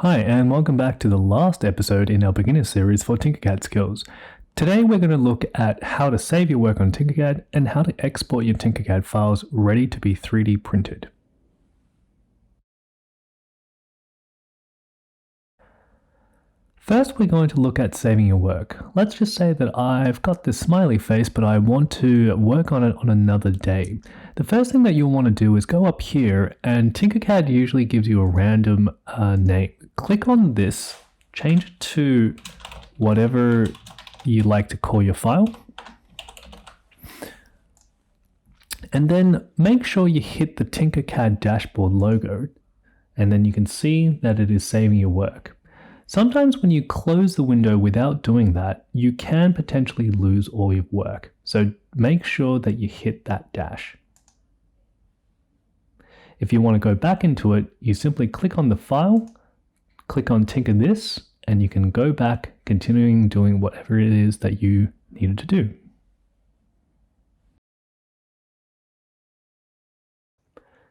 Hi, and welcome back to the last episode in our beginner series for TinkerCAD skills. Today we're going to look at how to save your work on TinkerCAD and how to export your TinkerCAD files ready to be 3D printed. First, we're going to look at saving your work. Let's just say that I've got this smiley face, but I want to work on it on another day. The first thing that you'll want to do is go up here, and TinkerCAD usually gives you a random name. Click on this, change it to whatever you like to call your file, and then make sure you hit the TinkerCAD dashboard logo, and then you can see that it is saving your work. Sometimes when you close the window without doing that, you can potentially lose all your work. So make sure that you hit that dash. If you want to go back into it, you simply click on the file, click on Tinker This, and you can go back, continuing doing whatever it is that you needed to do.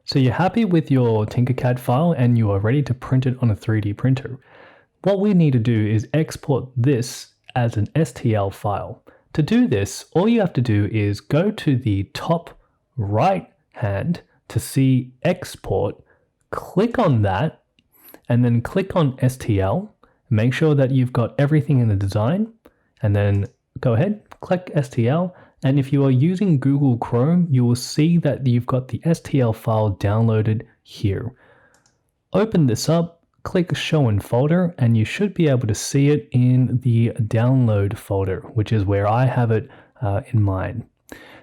So you're happy with your TinkerCAD file and you are ready to print it on a 3D printer. What we need to do is export this as an STL file. To do this, all you have to do is go to the top right hand to see export, click on that, and then click on STL. Make sure that you've got everything in the design, and then go ahead, click STL. And if you are using Google Chrome, you will see that you've got the STL file downloaded here. Open this up. Click Show in Folder, and you should be able to see it in the Download folder, which is where I have it in mine.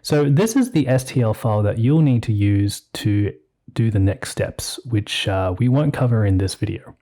So this is the STL file that you'll need to use to do the next steps, which we won't cover in this video.